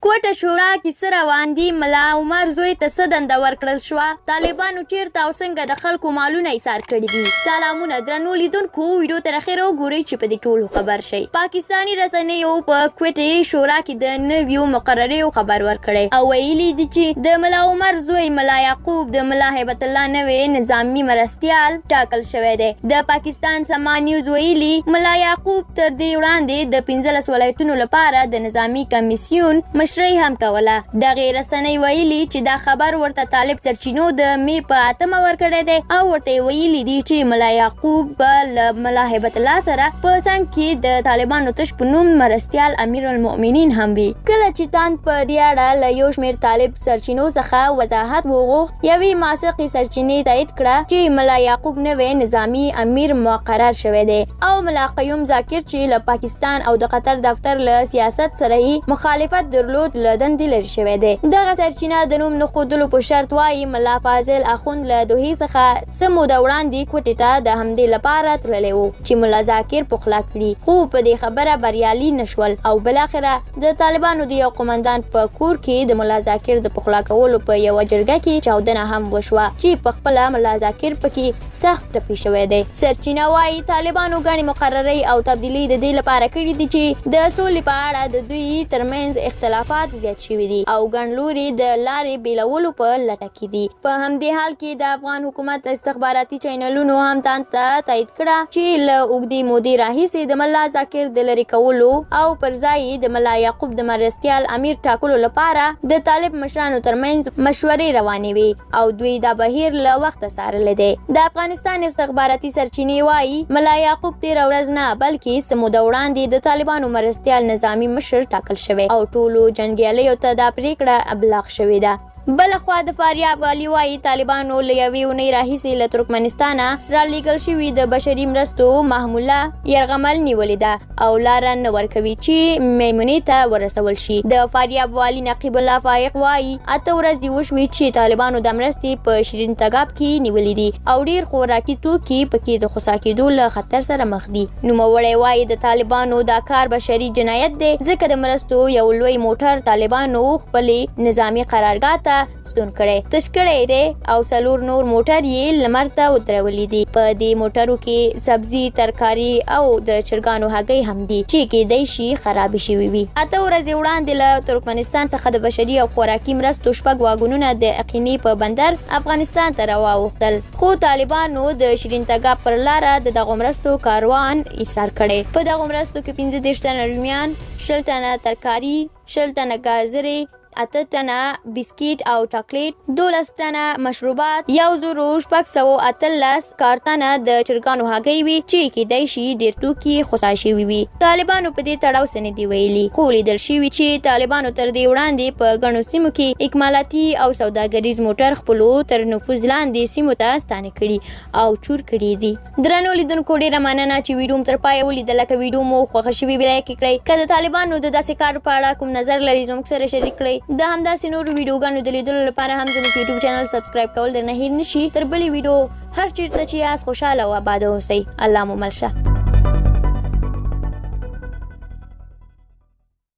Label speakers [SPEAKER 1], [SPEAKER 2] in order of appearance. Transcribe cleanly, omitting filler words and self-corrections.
[SPEAKER 1] کوټه شورا کې څه روان دي؟ ملا عمر زوی ته څه دنده ورکړل شوه؟ طالبانو چیرته او څنګه د خلکو مالونه ایثار کړي دي؟ سلامونه درنو لیدونکو، ویډیو تر اخره وګورئ چې په دې ټولو خبر شئ. پاکستاني رسنیو په کوټې شورا کې د نویو مقرریو خبر ورکړی او ویلي دي چې د ملا عمر زوی ملا یعقوب د ملا هیبت الله نوی نظامي مرستیال ټاکل شوی دی. د پاکستان سما نیوز ویلي ملا یعقوب تر دې وړاندې د 15 ولایتونو لپاره د نظامي کمیسیون مشري هم کوله. دغه رسنۍ ویلي چې دا خبر ورته طالب سرچینو د مې په 8 ورکړی دی او ورته ویلي دي چې ملا یعقوب به له ملا هیبت الله سره په څنګ کې د طالبانو تش په نوم مرستیال امیر المؤمنین هم وي. کله چې تاند په دې اړه له یو شمېر طالب سرچینو څخه وضاحت وغوښت، یوې موثقې سرچینې تایید کړه چې ملا یعقوب نوی نظامي امیر مقرر شوی دی او ملا قیوم ذاکر چې له پاکستان او د قطر دفتر له سیاست سره یې مخالفت درلود له دندې لرې شوی دی. دغه سرچینه د نوم نه ښودلو په شرط وایي ملا فاضل اخوند له دوحې څخه څه موده وړاندې کوټې ته د همدې لپاره تللی و چې ملا ذاکر پخلا کړي، خو په دې خبره بریالي نشول او بالاخره د طالبانو د یو قومندان په کور کې د ملا ذاکر د پخلا کولو په یوه جرګه کې چاودنه هم وشوه چې په خپله ملا ذاکر پکې سخت ټپي شوی دی. سرچینه وایي طالبانو ګڼې مقررۍ او تبدیلۍ د دې لپاره کړي دي چې د سولې په اړه د دوی ترمنځ اختلافات زیات شوي دي او ګڼ لوري د لارې بیلولو په لټه کې دي. په همدې حال کې د افغان حکومت استخباراتي چینلونو هم تاند ته تایید کړه چې له اوږدې مودې راهیسې د ملا ذاکر د لرې کولو او پر ځای د ملا یعقوب د مرستیال امیر ټاکلو لپاره د طالب مشرانو ترمنځ مشورې روانې وي او دوی دا بهیر له وخته څارلی دی. د افغانستان استخباراتي سرچینې وایي ملا یعقوب تېره ورځ نه بلکې څه موده وړاندې د طالبانو مرستیال نظامي مشر ټاکل شوی او ټولو جنګیالیو ته دا پریکړه ابلاغ شوې ده. بلخوا د فاریاب والي وایي طالبانو له یوې اونۍ راهیسې له ترکمنستانه رالیږل شوي د بشري مرستو محموله یرغمل نیولې ده او لاره نه ورکوي چې میمونې ته ورسول شي. د فاریاب والي نقیب الله فایق وایي 8 ورځې وشوي چې طالبانو د مرستې په شیرین تګاب کې نیولې دي او ډیر خوراکي توکي پکې د خسا کېدو له خطر سره مخ دي. نوموړی وایي د طالبانو دا کار بشري جنایت دی ځکه د مرستو یو لوی موټر طالبانو خپلې نظامي قرارګاه ته ستون کړی تش کړی دی او 4 نور موټر یې لمر ته ودرولي دي. په دې موټرو کې سبزي، ترکاري او د چرګانو هګۍ هم دي چې کېدای شي خرابې شوي وي. 8 ورځې وړاندې له ترکمنستان څخه د بشري او خوراکي مرستو 6 واګونونه د اقینې په بندر افغانستان ته راواوښتل، خو طالبانو د شیرین تګاب پر لاره د دغو مرستو کاروان ایثار کړی. په دغو مرستو کې 15 تنه رومیان، 20 تنه ترکاري، 20 تنه ګازرې، 8 تنه بسکیټ او چاکلیټ، 12 تنه مشروبات، 1618 کارتنه د چرګانو هګۍ وي چې کېدای شي ډېر توکي خسا شوي وي. طالبانو په دې تړاو څه نه دي ویلي، خو لیدل شوي چې طالبانو تر دې وړاندې په ګڼو سیمو کې اکمالاتي او سوداګریز موټر خپلو تر نفوذ لاندې سیمو ته ستانه کړي او چور کړي دي. درنو لیدونکو، ډېره مننه چې ویډیو مو تر پایه ولیدله. که ویډیو مو خوښه شوې وي لایک کړئ. که د طالبانو د داسې کار په اړه کوم نظر لري زموږ سره شریک کړئ. د همداسې نورو ویډیوګانو د لیدلو لپاره هم زموږ یوټیوب چینل سبسکرایب کول درنه هیر نشي. تر بلې ویډیو هر چیرته چې یاست خوشحاله او آباده اوسئ. الله مو مل شه.